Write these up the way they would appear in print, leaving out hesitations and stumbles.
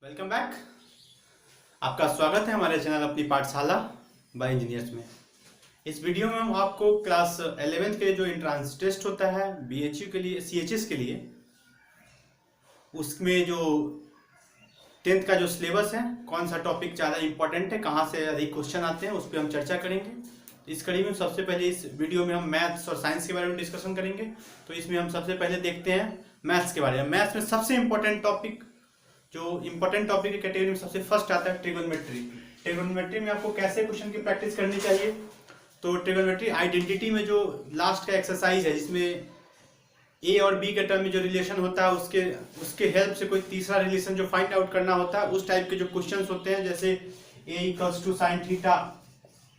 Welcome back. आपका स्वागत है हमारे चैनल अपनी पाठशाला बाय इंजीनियर्स में। इस वीडियो में हम आपको क्लास 11th के जो एंट्रेंस टेस्ट होता है बीएचयू के लिए, सीएचएस के लिए, उसमें जो 10th का जो सिलेबस है, कौन सा टॉपिक ज़्यादा इंपॉर्टेंट है, कहाँ से अधिक क्वेश्चन आते हैं, उस पर हम चर्चा करेंगे। इस कड़ी में सबसे पहले इस वीडियो में हम मैथ्स और साइंस के बारे में डिस्कशन करेंगे। तो इसमें हम सबसे पहले देखते हैं मैथ्स के बारे में। मैथ्स में सबसे इंपॉर्टेंट टॉपिक, जो इंपॉर्टेंट टॉपिक की कैटेगरी में सबसे फर्स्ट आता है ट्रिगोनोमेट्री। ट्रिगोनोमेट्री में आपको कैसे क्वेश्चन की प्रैक्टिस करनी चाहिए, तो ट्रिगोनोमेट्री आइडेंटिटी में जो लास्ट का एक्सरसाइज है, जिसमें ए और बी के टर्म में जो रिलेशन होता है उसके हेल्प से कोई तीसरा रिलेशन जो फाइंड आउट करना होता है, उस टाइप के जो क्वेश्चन होते हैं, जैसे A equals to sine theta,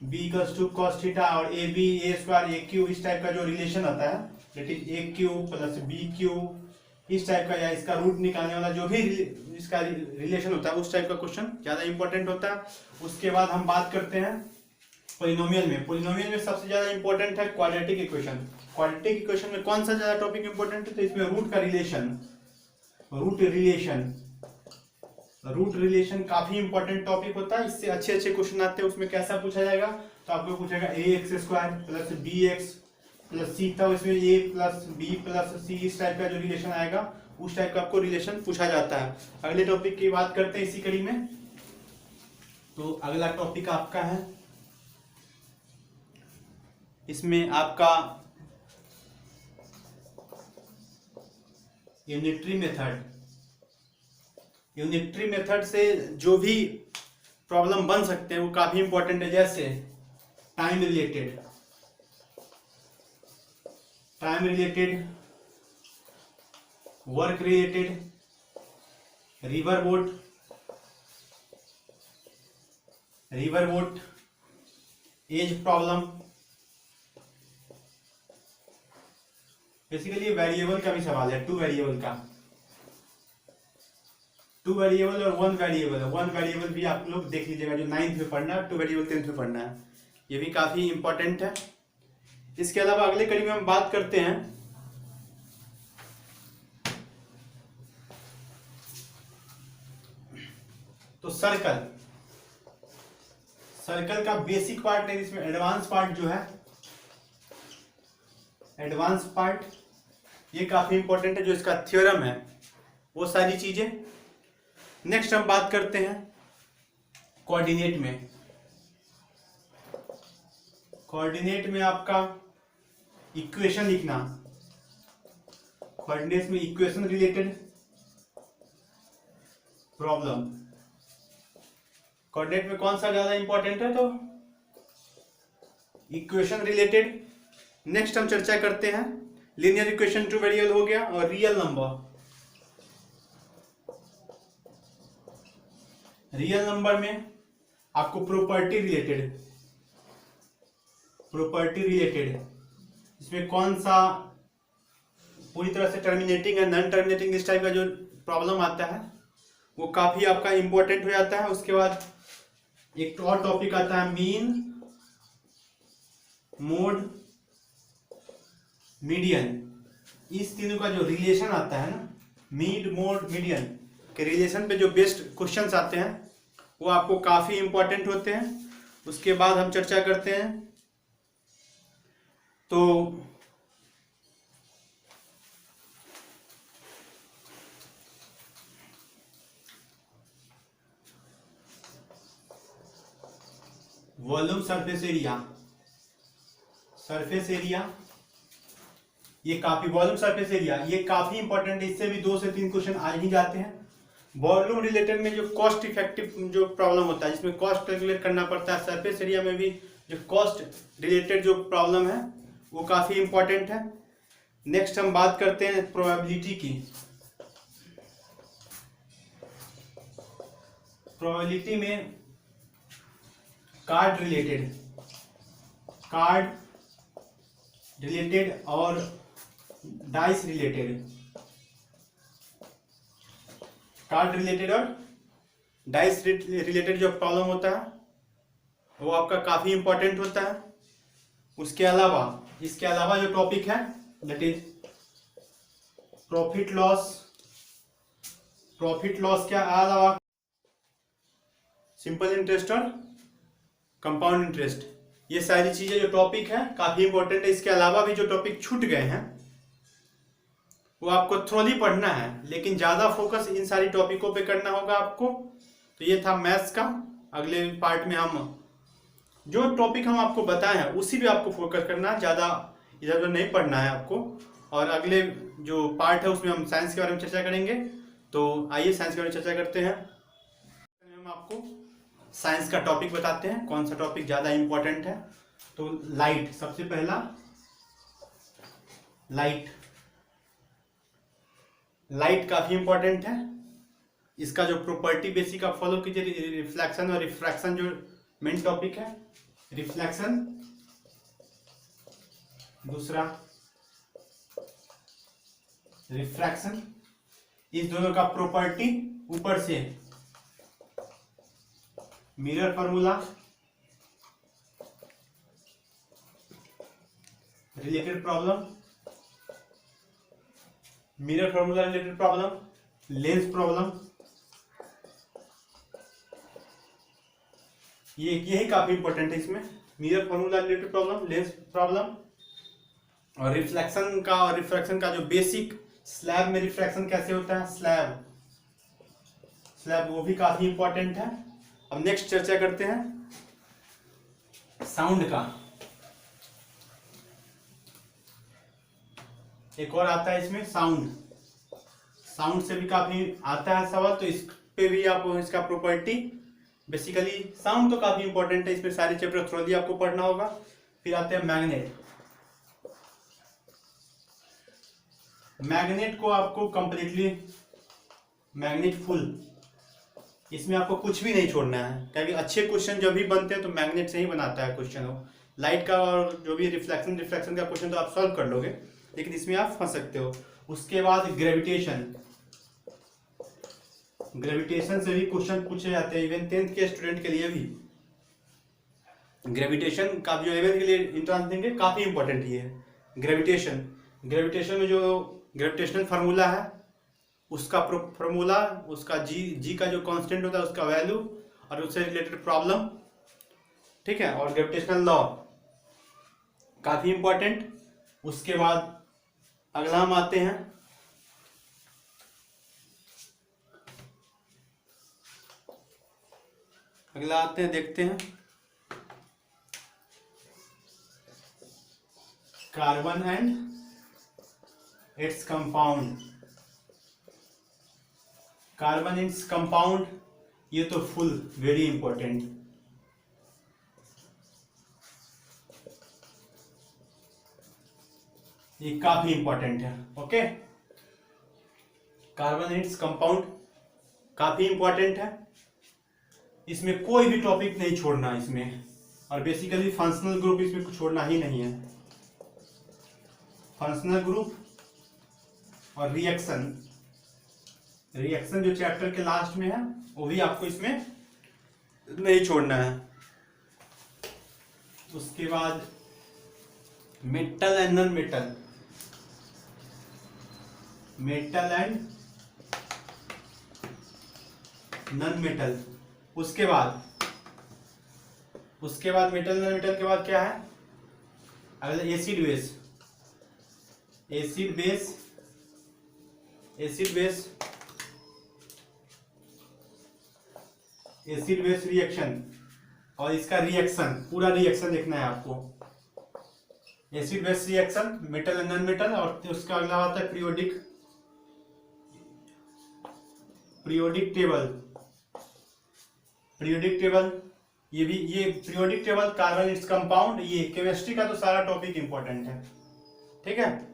B equals to cos theta और A B A square A cube, इस टाइप का जो रिलेशन आता है, that is A cube plus B cube, इस टाइप का, या इसका रूट निकालने वाला जो भी इसका रिलेशन होता है, उस टाइप का क्वेश्चन ज्यादा इंपॉर्टेंट होता है। उसके बाद हम बात करते हैं पॉलिनोमियल में। पॉलिनोमियल में सबसे ज्यादा इंपॉर्टेंट है क्वाड्रेटिक इक्वेशन। क्वाड्रेटिक इक्वेशन में कौन सा ज्यादा टॉपिक इंपॉर्टेंट है, तो इसमें रूट का रिलेशन, रूट रिलेशन काफी इंपॉर्टेंट टॉपिक होता है। इससे अच्छे अच्छे क्वेश्चन आते हैं। उसमें कैसा पूछा जाएगा, तो आपको पूछेगा A X square plus B X plus C, तब इसमें A plus B plus C, इस टाइप का जो रिलेशन आएगा, उस टाइप का आपको रिलेशन पूछा जाता है। अगले टॉपिक की बात करते हैं इसी कड़ी में। तो अगला टॉपिक आपका है, इसमें आपका यूनिटरी मेथड। यूनिटरी मेथड से जो भी प्रॉब्लम बन सकते हैं वो काफी इंपॉर्टेंट है, जैसे time related, work related, river boat, age problem. Basically variable का भी सवाल है, टू वेरिएबल और वन वेरिएबल भी आप लोग देख लीजिएगा, जो 9th में पढ़ना है, टू वेरिएबल 10th में पढ़ना है, ये भी काफी इंपॉर्टेंट है। इसके अलावा अगले कड़ी में हम बात करते हैं तो सर्कल का बेसिक पार्ट नहीं, इसमें एडवांस पार्ट जो है, एडवांस पार्ट ये काफी इंपॉर्टेंट है, जो इसका थ्योरम है, वो सारी चीजें। नेक्स्ट हम बात करते हैं कोऑर्डिनेट में आपका इक्वेशन लिखना, कोऑर्डिनेट में इक्वेशन रिलेटेड प्रॉब्लम। कोऑर्डिनेट में कौन सा ज्यादा इंपॉर्टेंट है, तो इक्वेशन रिलेटेड। नेक्स्ट हम चर्चा करते हैं लीनियर इक्वेशन, टू वेरिएबल हो गया, और रियल नंबर में आपको प्रॉपर्टी रिलेटेड, इसमें कौन सा पूरी तरह से टर्मिनेटिंग है, नॉन टर्मिनेटिंग, इस टाइप का जो प्रॉब्लम आता है वो काफी आपका इंपॉर्टेंट हो जाता है। उसके बाद एक और टॉपिक आता है मीन, मोड, मीडियन। इस तीनों का जो रिलेशन आता है ना, मीन मोड मीडियन के रिलेशन पे जो बेस्ट क्वेश्चंस आते हैं वो आपको काफी इंपॉर्टेंट होते हैं। उसके बाद हम चर्चा करते हैं तो वॉल्यूम सरफेस एरिया, ये काफी, वॉल्यूम सरफेस एरिया ये काफी इंपॉर्टेंट है। इससे भी 2 से 3 क्वेश्चन आ ही जाते हैं। वॉल्यूम रिलेटेड में जो कॉस्ट इफेक्टिव जो प्रॉब्लम होता है, जिसमें कॉस्ट कैलकुलेट करना पड़ता है, सरफेस एरिया में भी जो कॉस्ट रिलेटेड जो प्रॉब्लम है वो काफी इंपॉर्टेंट है। नेक्स्ट हम बात करते हैं प्रोबेबिलिटी की। प्रोबेबिलिटी में कार्ड रिलेटेड और डाइस रिलेटेड, कार्ड रिलेटेड और डाइस रिलेटेड जो प्रॉब्लम होता है वो आपका काफी इंपॉर्टेंट होता है। उसके अलावा इसके अलावा जो टॉपिक है दैट इज प्रॉफिट लॉस क्या अलावा सिंपल इंटरेस्ट और कंपाउंड इंटरेस्ट, ये सारी चीजें जो टॉपिक है काफी इंपॉर्टेंट है। इसके अलावा भी जो टॉपिक छूट गए हैं वो आपको थ्रोली पढ़ना है, लेकिन ज्यादा फोकस इन सारी टॉपिकों पे करना होगा आपको। तो ये था मैथ्स का। अगले पार्ट में हम जो टॉपिक हम आपको बताए हैं उसी पे आपको फोकस करना है, ज्यादा इधर उधर नहीं पढ़ना है आपको। और अगले जो पार्ट है उसमें हम साइंस के बारे में चर्चा करेंगे। तो आइए साइंस के बारे में चर्चा करते हैं। हम आपको साइंस का टॉपिक बताते हैं, कौन सा टॉपिक ज्यादा इंपॉर्टेंट है। तो लाइट, सबसे पहला लाइट। लाइट काफी इंपॉर्टेंट है। इसका जो प्रॉपर्टी बेसिक आप फॉलो कीजिए, रिफ्लेक्शन और रिफ्रैक्शन जो मेन टॉपिक है। रिफ्लेक्शन, दूसरा रिफ्रैक्शन, इस दोनों का प्रॉपर्टी ऊपर से mirror formula, related problem, mirror formula related problem, lens problem, ये यही काफी इंपॉर्टेंट है इसमें। Mirror formula related problem, lens problem और रिफ्लेक्शन का और रिफ्रैक्शन का जो बेसिक, स्लैब में रिफ्रैक्शन कैसे होता है, स्लैब वो भी काफी इंपॉर्टेंट है। अब नेक्स्ट चर्चा करते हैं साउंड का। एक और आता है इसमें साउंड से भी काफी आता है सवाल, तो इस पे भी आप इसका प्रॉपर्टी, बेसिकली साउंड तो काफी इंपॉर्टेंट है, इसमें सारे चैप्टर थ्रोली आपको पढ़ना होगा। फिर आते हैं मैग्नेट को आपको कंप्लीटली मैग्नेट फुल, इसमें आपको कुछ भी नहीं छोड़ना है, क्योंकि अच्छे क्वेश्चन जो भी बनते हैं तो मैग्नेट से ही बनाता है क्वेश्चन हो। लाइट का और जो भी रिफ्लेक्शन का क्वेश्चन तो आप सॉल्व कर लोगे, लेकिन इसमें आप फंस सकते हो। उसके बाद ग्रेविटेशन से भी क्वेश्चन पूछे जाते हैं, इवन 10th के स्टूडेंट के लिए भी ग्रेविटेशन का जो इवन के लिए इंट्रांस देंगे, काफी इंपॉर्टेंट ये है। ग्रेविटेशन में जो ग्रेविटेशनल फार्मूला है उसका फार्मूला, उसका जी का जो कांस्टेंट होता है उसका वैल्यू और उससे रिलेटेड प्रॉब्लम, ठीक है, और ग्रेविटेशनल लॉ काफी इंपॉर्टेंट। उसके बाद अगला हम आते हैं देखते हैं carbon and its compound. Carbon its compound, ये तो फुल वेरी इंपॉर्टेंट। ये काफी इंपॉर्टेंट है। ओके, कार्बन इट्स कंपाउंड काफी इंपॉर्टेंट है, इसमें कोई भी टॉपिक नहीं छोड़ना इसमें। और बेसिकली फंक्शनल ग्रुप इसमें कुछ छोड़ना ही नहीं है। फंक्शनल ग्रुप और रिएक्शन जो चैप्टर के लास्ट में है वो भी आपको इसमें नहीं छोड़ना है। उसके बाद मेटल एंड नॉन मेटल, उसके बाद मेटल नॉन मेटल के बाद क्या है, अगला एसिड बेस रिएक्शन और इसका रिएक्शन, पूरा रिएक्शन देखना है आपको। Acid base reaction, metal and non metal, और उसका अगला आता है पीरियोडिक टेबल। ये periodic table, carbon its compound, ये केमिस्ट्री का तो सारा टॉपिक इंपॉर्टेंट है। ठीक है,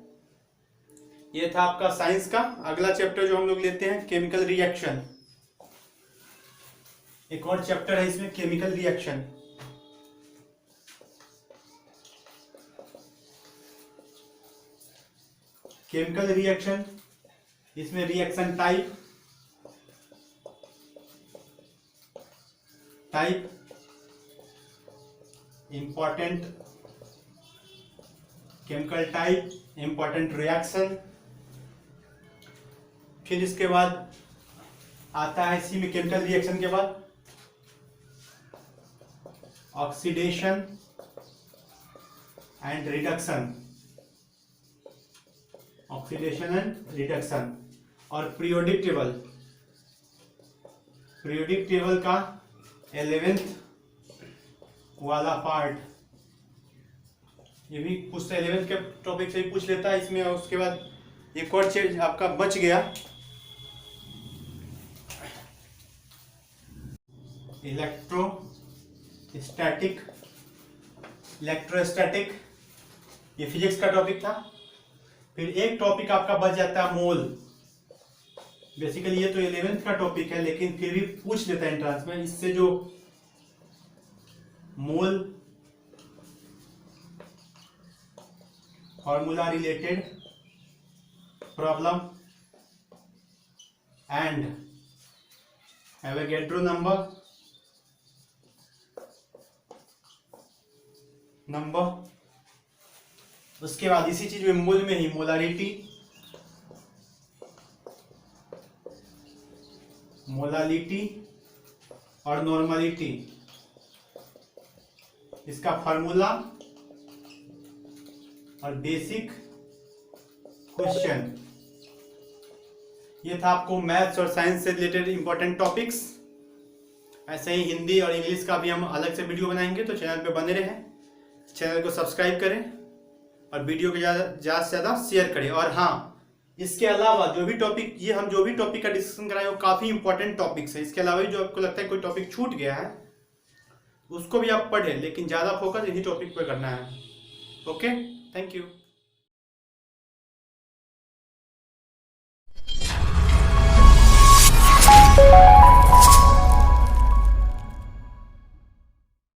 ये था आपका साइंस का। अगला चैप्टर जो हम लोग लेते हैं केमिकल रिएक्शन। एक और चैप्टर है इसमें केमिकल रिएक्शन। इसमें reaction type, important chemical type, important reaction. फिर इसके बाद आता है इसी में केमिकल रिएक्शन के बाद oxidation and reduction, oxidation and reduction. और पीरियोडिक टेबल, पीरियोडिक टेबल का 11th वाला पार्ट, ये भी पूछता है, 11th के टॉपिक से भी पूछ लेता है इसमें। और उसके बाद एक और चीज आपका बच गया, इलेक्ट्रोस्टैटिक, इलेक्ट्रोस्टैटिक, ये फिजिक्स का टॉपिक था। फिर एक टॉपिक आपका बच जाता है मोल। बेसिकली ये तो 11th का टॉपिक है, लेकिन फिर भी पूछ लेता है एंट्रेंस में, इससे जो mole formula related problem and Avogadro number. उसके बाद इसी चीज में मोल में ही मोलारिटी, मोलालिटी और नॉर्मलिटी, इसका फार्मूला और बेसिक क्वेश्चन। ये था आपको मैथ्स और साइंस से रिलेटेड इंपॉर्टेंट टॉपिक्स। ऐसे ही हिंदी और इंग्लिश का भी हम अलग से वीडियो बनाएंगे, तो चैनल पे बने रहें, चैनल को सब्सक्राइब करें और वीडियो को ज़्यादा से ज़्यादा शेयर करें। और हाँ, इसके अलावा जो भी टॉपिक, ये हम जो भी टॉपिक का डिस्कशन कराएं वो काफ़ी इंपॉर्टेंट टॉपिक्स है। इसके अलावा भी जो आपको लगता है कोई टॉपिक छूट गया है उसको भी आप पढ़ें, लेकिन ज़्यादा फोकस इन्हीं टॉपिक पे करना है। Okay, thank you.